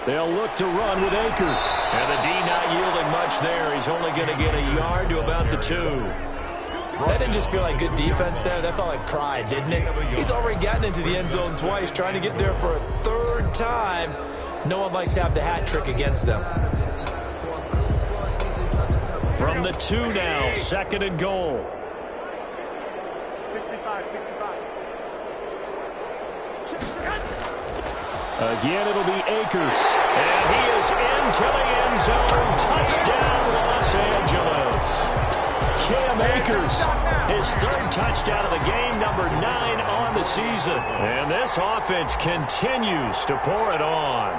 They'll look to run with Akers. And the D not yielding much there. He's only going to get a yard to about the 2. That didn't just feel like good defense there. That felt like pride, didn't it? He's already gotten into the end zone twice, trying to get there for a third time. No one likes to have the hat trick against them. From the 2 now, 2nd and goal. 65. Again, it'll be Akers. And he is into the end zone. Touchdown, Los Angeles. Cam Akers, his 3rd touchdown of the game, number 9 on the season. And this offense continues to pour it on.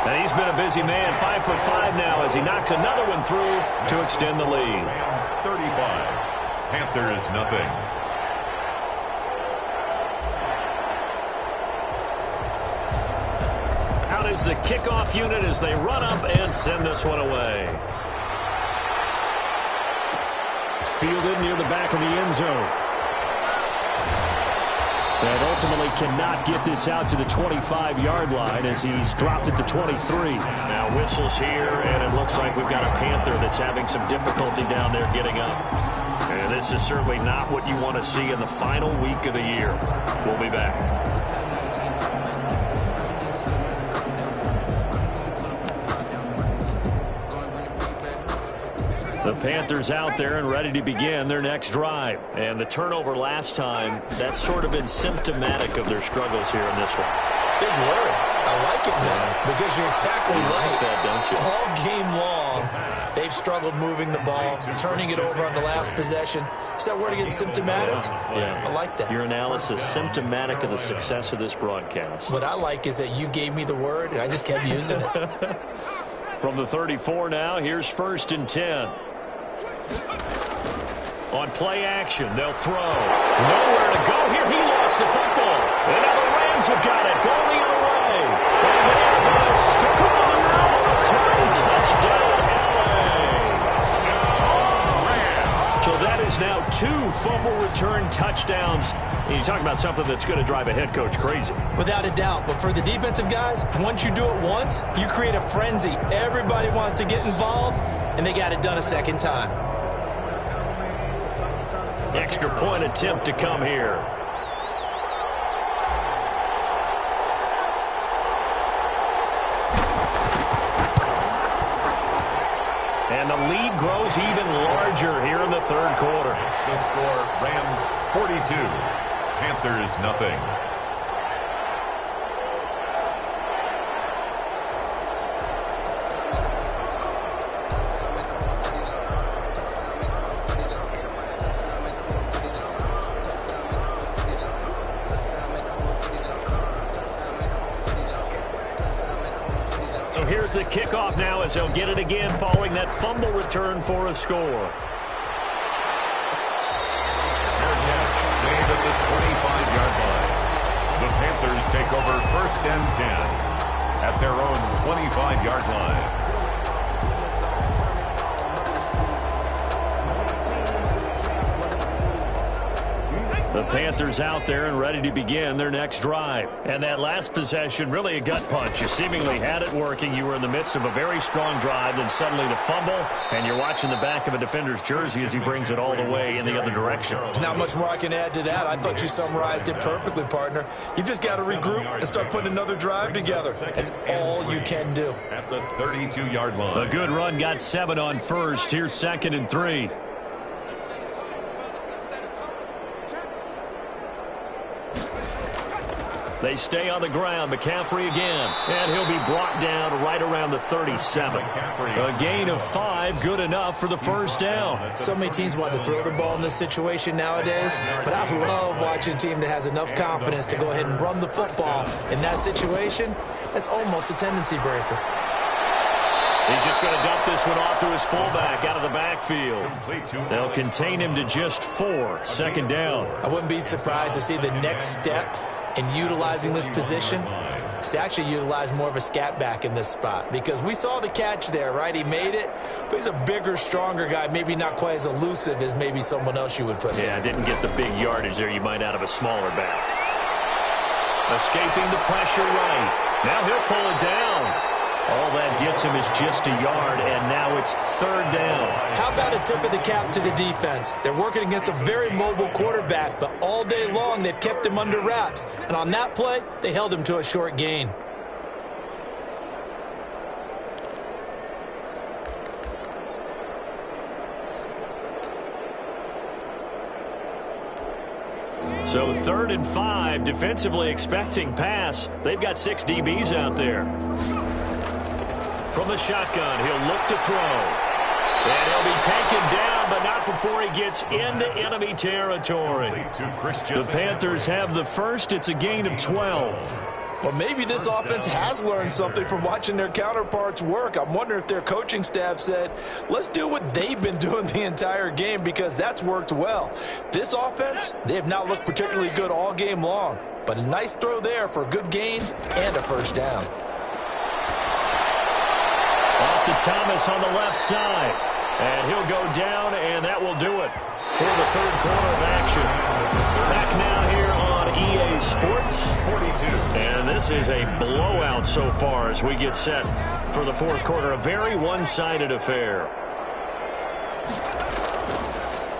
And he's been a busy man, 5 for 5 now as he knocks another one through to extend the lead. Rams 35, Panthers nothing. Out is the kickoff unit as they run up and send this one away. Fielded near the back of the end zone. And ultimately cannot get this out to the 25-yard line as he's dropped it to 23. Now whistles here, and it looks like we've got a Panther that's having some difficulty down there getting up. And this is certainly not what you want to see in the final week of the year. We'll be back. The Panthers out there and ready to begin their next drive. And the turnover last time, that's sort of been symptomatic of their struggles here in this one. Big worry. I like it now because you're exactly right. Like that, don't you? All game long, they've struggled moving the ball, turning it over on the last possession. Is that word again, symptomatic? Yeah. I like that. Your analysis, symptomatic of the success of this broadcast. What I like is that you gave me the word, and I just kept using it. From the 34 now, here's 1st and 10. On play action, they'll throw. Nowhere to go here. He lost the football. And now the Rams have got it. Going the other way. And they're going to score on the return. Touchdown, LA. So that is now 2 fumble return touchdowns. And you talk about something that's going to drive a head coach crazy. Without a doubt. But for the defensive guys, once you do it once, you create a frenzy. Everybody wants to get involved, and they got it done a second time. Extra point attempt to come here. And the lead grows even larger here in the 3rd quarter. It's the score, Rams 42, Panthers nothing. Here's the kickoff now as he'll get it again following that fumble return for a score. Fair catch made at the 25-yard line. The Panthers take over 1st and 10 at their own 25-yard line. The Panthers out there and ready to begin their next drive. And that last possession, really a gut punch. You seemingly had it working. You were in the midst of a very strong drive, then suddenly the fumble, and you're watching the back of a defender's jersey as he brings it all the way in the other direction. There's not much more I can add to that. I thought you summarized it perfectly, partner. You've just got to regroup and start putting another drive together. That's all you can do. At the 32-yard line. A good run got 7 on 1st. Here's 2nd and 3. They stay on the ground. McCaffrey again. And he'll be brought down right around the 37. A gain of 5, good enough for the 1st down. So many teams want to throw the ball in this situation nowadays, but I love watching a team that has enough confidence to go ahead and run the football. In that situation, that's almost a tendency breaker. He's just going to dump this one off to his fullback out of the backfield. They'll contain him to just 4, 2nd down. I wouldn't be surprised to see the next step in utilizing this position is to actually utilize more of a scat back in this spot, because we saw the catch there, right? He made it, but he's a bigger, stronger guy, maybe not quite as elusive as maybe someone else you would put in. Yeah, didn't get the big yardage there you might out of a smaller back. Escaping the pressure right. Now he'll pull it down. All that gets him is just a yard, and now it's third down. How about a tip of the cap to the defense? They're working against a very mobile quarterback, but all day long they've kept him under wraps. And on that play, they held him to a short gain. So 3rd and 5, defensively expecting pass. They've got 6 DBs out there. From the shotgun, he'll look to throw. And he'll be taken down, but not before he gets into enemy territory. The Panthers have the first. It's a gain of 12. Well, maybe this offense has learned something from watching their counterparts work. I'm wondering if their coaching staff said, let's do what they've been doing the entire game, because that's worked well. This offense, they have not looked particularly good all game long, but a nice throw there for a good gain and a first down. Off to Thomas on the left side, and he'll go down, and that will do it for the 3rd quarter of action. Back now here on EA Sports 42. And this is a blowout so far as we get set for the 4th quarter. A very one-sided affair.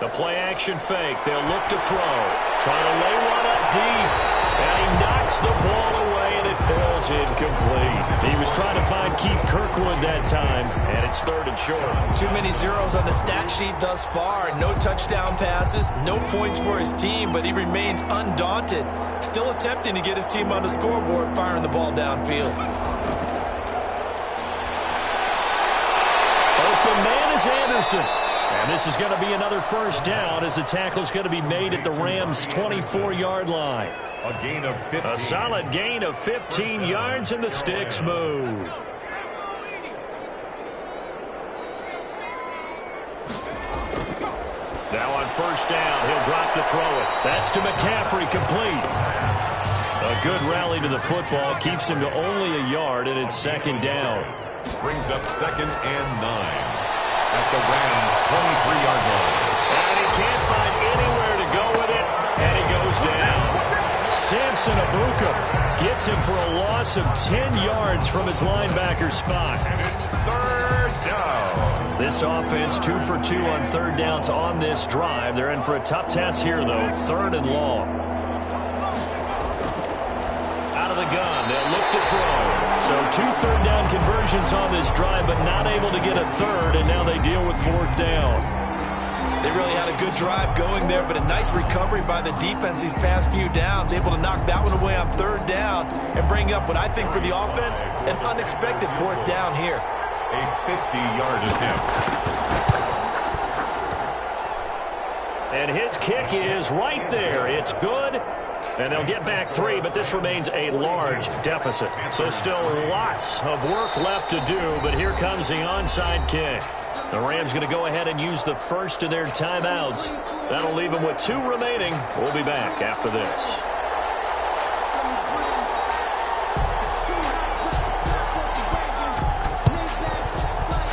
The play-action fake. They'll look to throw. Trying to lay one up deep. And he knocks the ball away, and it falls incomplete. He was trying to find Keith Kirkwood that time, and it's 3rd and short. Too many zeros on the stat sheet thus far. No touchdown passes, no points for his team, but he remains undaunted. Still attempting to get his team on the scoreboard, firing the ball downfield. Open man is Anderson. And this is going to be another first down as the tackle is going to be made at the Rams' 24-yard line. A gain of 15. A solid gain of 15 yards, and the sticks move. Now on first down, he'll drop to throw it. That's to McCaffrey, complete. A good rally to the football, keeps him to only a yard, and it's 2nd down. Brings up 2nd and 9 at the Rams' 23-yard line. And he can't find anywhere to go with it, and he goes down. Samson Abuka gets him for a loss of 10 yards from his linebacker spot. And it's 3rd down. This offense 2 for 2 on 3rd downs on this drive. They're in for a tough test here, though. 3rd and long. Out of the gun, they'll look to throw. So 2 3rd down conversions on this drive, but not able to get a 3rd, and now they deal with 4th down. They really had a good drive going there, but a nice recovery by the defense these past few downs, able to knock that one away on 3rd down and bring up what I think for the offense, an unexpected 4th down here. A 50-yard attempt. And his kick is right there. It's good. And they'll get back 3, but this remains a large deficit. So still lots of work left to do, but here comes the onside kick. The Rams going to go ahead and use the first of their timeouts. That'll leave them with 2 remaining. We'll be back after this.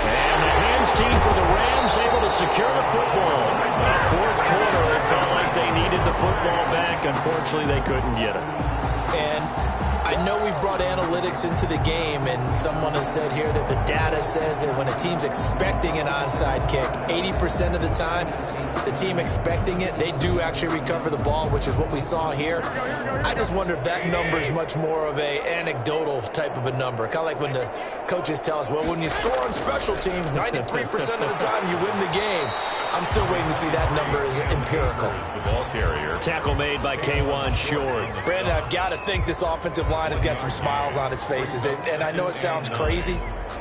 And the hands team for the Rams able to secure the football. That 4th quarter, it felt like they needed the football back. Unfortunately, they couldn't get it. And I know we've brought analytics into the game, and someone has said here that the data says that when a team's expecting an onside kick, 80% of the time, the team expecting it, they do actually recover the ball, which is what we saw here. I just wonder if that number is much more of a anecdotal type of a number. Kind of like when the coaches tell us, well, when you score on special teams, 93% of the time you win the game. I'm still waiting to see that number as empirical. The ball carrier. Tackle made by K1 Short. Brandon, I've got to think this offensive line has got some smiles on its faces. And I know it sounds crazy,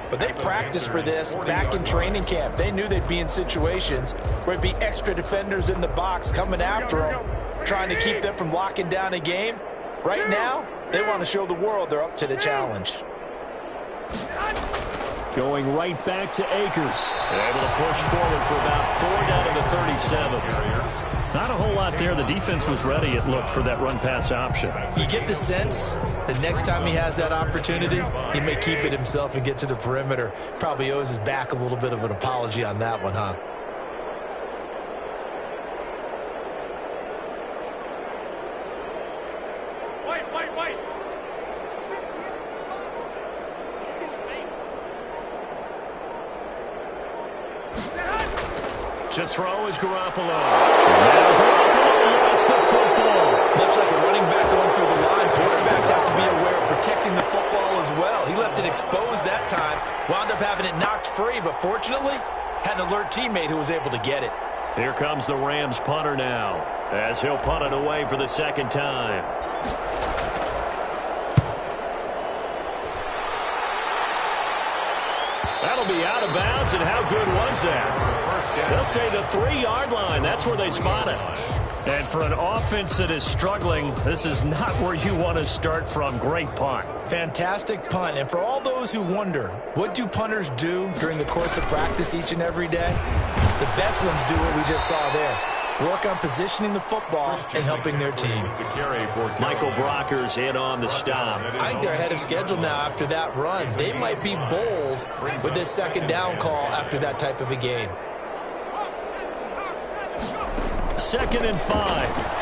but they practiced for this back in training camp. They knew they'd be in situations where it'd be extra defenders in the box coming after them, trying to keep them from locking down a game. Right now, they want to show the world they're up to the challenge. Going right back to Akers. They're able to push forward for about 4 down to the 37. Not a whole lot there. The defense was ready, it looked, for that run-pass option. You get the sense the next time he has that opportunity, he may keep it himself and get to the perimeter. Probably owes his back a little bit of an apology on that one, huh? To throw is Garoppolo. Now Garoppolo lost the football. Much like a running back going through the line, quarterbacks have to be aware of protecting the football as well. He left it exposed that time, wound up having it knocked free, but fortunately, had an alert teammate who was able to get it. Here comes the Rams punter now, as he'll punt it away for the second time. That'll be out of bounds, and how good was that? They'll say the 3-yard line. That's where they spot it. And for an offense that is struggling, this is not where you want to start from. Great punt. Fantastic punt. And for all those who wonder, what do punters do during the course of practice each and every day? The best ones do what we just saw there. Work on positioning the football and helping their team. Michael Brocker's in on the stop. I think they're ahead of schedule now after that run. They might be bold with this second down call after that type of a game. 2nd and 5.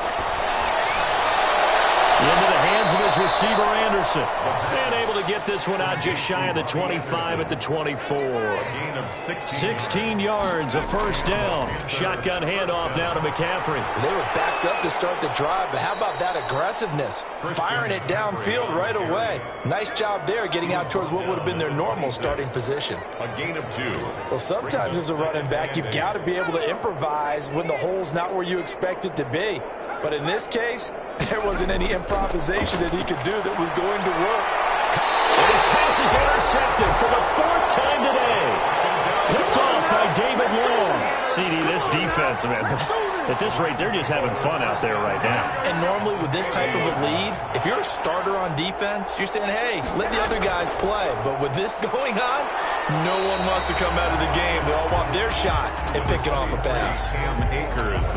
Into the hands of his receiver, Anderson. And able to get this one out just shy of the 25 at the 24. 16 yards, a first down. Shotgun handoff now to McCaffrey. They were backed up to start the drive, but how about that aggressiveness? Firing it downfield right away. Nice job there getting out towards what would have been their normal starting position. A gain of 2. Well, sometimes as a running back, you've got to be able to improvise when the hole's not where you expect it to be. But in this case, there wasn't any improvisation that he could do that was going to work. And his pass is intercepted for the 4th time today. Picked off by David Long. CD, this defense, man, at this rate, they're just having fun out there right now. And normally with this type of a lead, if you're a starter on defense, you're saying, hey, let the other guys play. But with this going on, no one wants to come out of the game. They all want their shot at picking off a pass.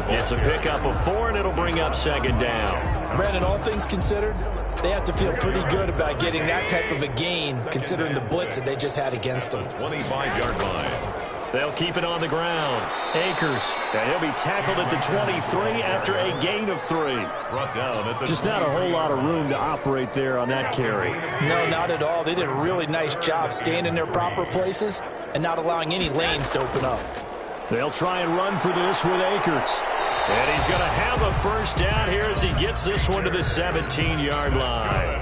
It's a pickup of 4, and it'll bring up 2nd down. Brandon, all things considered, they have to feel pretty good about getting that type of a gain, considering the blitz that they just had against them. 25-yard line. They'll keep it on the ground. Akers, and he'll be tackled at the 23 after a gain of 3. Brought down at the Just not a whole lot of room to operate there on that carry. No, not at all. They did a really nice job staying in their proper places and not allowing any lanes to open up. They'll try and run for this with Akers. And he's going to have a first down here as he gets this one to the 17-yard line.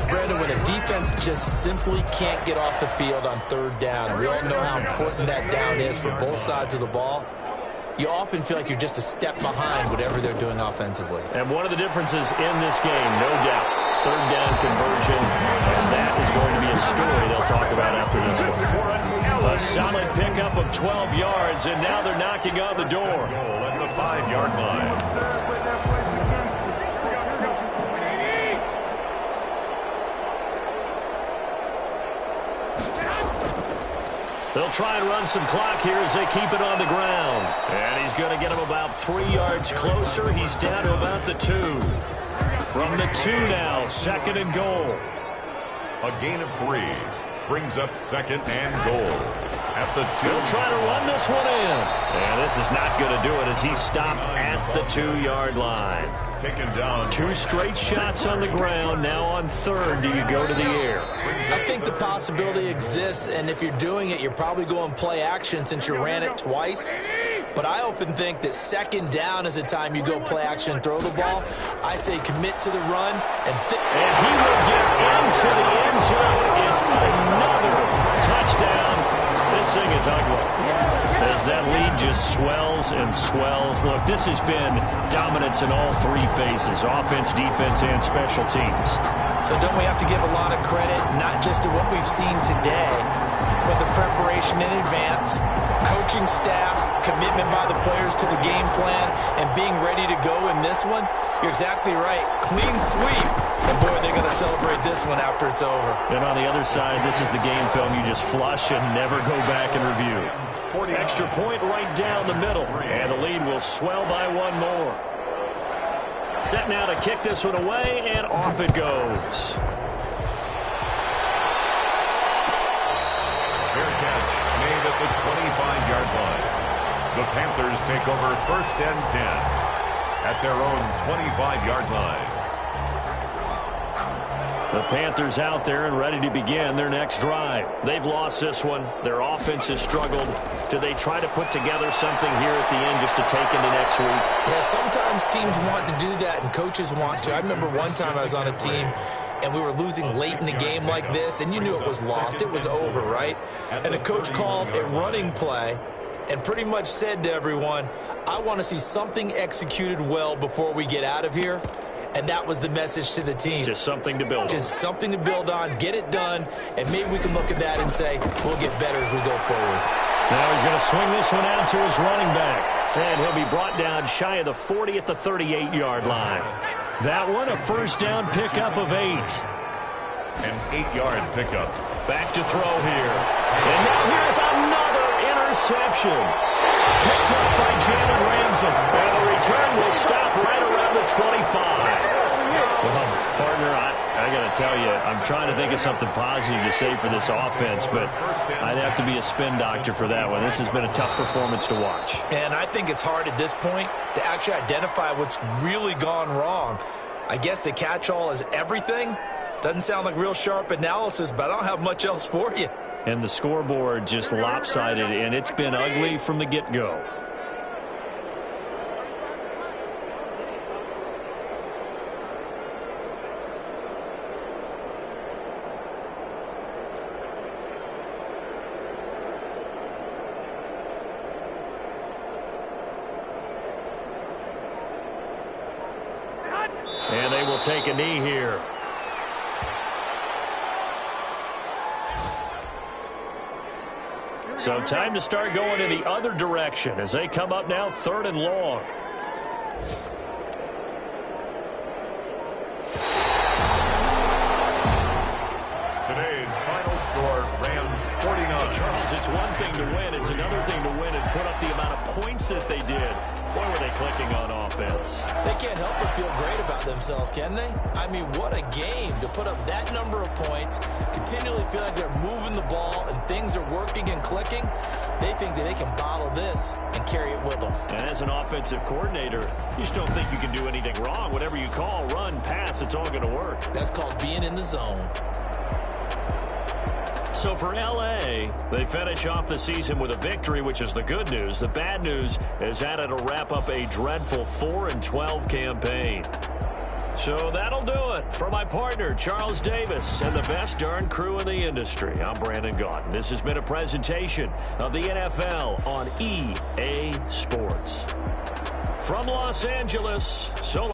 Brandon, when a defense just simply can't get off the field on 3rd down, and we all know how important that down is for both sides of the ball, you often feel like you're just a step behind whatever they're doing offensively. And one of the differences in this game, no doubt, 3rd down conversion, and that is going to be a story they'll talk about after this one. A solid pickup of 12 yards, and now they're knocking on the door. At the 5-yard line. They'll try and run some clock here as they keep it on the ground. And he's going to get him about 3 yards closer. He's down to about the 2. From the 2 now, 2nd and goal. A gain of 3. Brings up 2nd and goal. At the 2. He'll try to run this one in. And this is not going to do it as he's stopped at the 2-yard line. Taken down. 2 straight shots on the ground. Now on 3rd, do you go to the air? I think the possibility exists, and if you're doing it, you're probably going play action since you ran it twice. But I often think that 2nd down is the time you go play action and throw the ball. I say commit to the run. And he will get into the end zone. It's another touchdown. This thing is ugly. As that lead just swells and swells. Look, this has been dominance in all 3 phases, offense, defense, and special teams. So don't we have to give a lot of credit, not just to what we've seen today, but the preparation in advance, coaching staff, commitment by the players to the game plan, and being ready to go in this one? You're exactly right. Clean sweep. And, boy, they're going to celebrate this one after it's over. And on the other side, this is the game film you just flush and never go back and review. Extra point right down the middle. And the lead will swell by 1 more. Set now to kick this one away, and off it goes. Fair catch made at the 25-yard line. The Panthers take over 1st and 10 at their own 25-yard line. The Panthers out there and ready to begin their next drive. They've lost this one. Their offense has struggled. Do they try to put together something here at the end just to take into next week? Yeah, sometimes teams want to do that and coaches want to. I remember one time I was on a team and we were losing late in the game like this, and you knew it was lost. It was over, right? And the coach called a running play and pretty much said to everyone, I want to see something executed well before we get out of here. And that was the message to the team. Just something to build on. Just something to build on, get it done, and maybe we can look at that and say, we'll get better as we go forward. Now he's going to swing this one out to his running back. And he'll be brought down shy of the 40 at the 38-yard line. That one, a first down pickup of 8. An 8-yard pickup. Back to throw here. And now here's another interception. Picked up by Jalen Ramsey. And the return will stop right around the 25. Well, partner, I got to tell you, I'm trying to think of something positive to say for this offense, but I'd have to be a spin doctor for that one. This has been a tough performance to watch. And I think it's hard at this point to actually identify what's really gone wrong. I guess the catch-all is everything. Doesn't sound like real sharp analysis, but I don't have much else for you. And the scoreboard just lopsided, and it's been ugly from the get-go. And they will take a knee here. So time to start going in the other direction as they come up now 3rd and long. Today's final score, Rams 49. Charles, it's one thing to win. It's another thing to win and put up the amount of points that they did. Boy, were they clicking on offense. They can't help but feel great about themselves, can they? I mean, what a game to put up that number of points, continually feel like they're moving the ball and things are working and clicking. They think that they can bottle this and carry it with them. And as an offensive coordinator, you just don't think you can do anything wrong. Whatever you call, run, pass, it's all going to work. That's called being in the zone. So for L.A., they finish off the season with a victory, which is the good news. The bad news is that it'll wrap up a dreadful 4-12 campaign. So that'll do it. For my partner, Charles Davis, and the best darn crew in the industry, I'm Brandon Gaudin. This has been a presentation of the NFL on EA Sports. From Los Angeles, so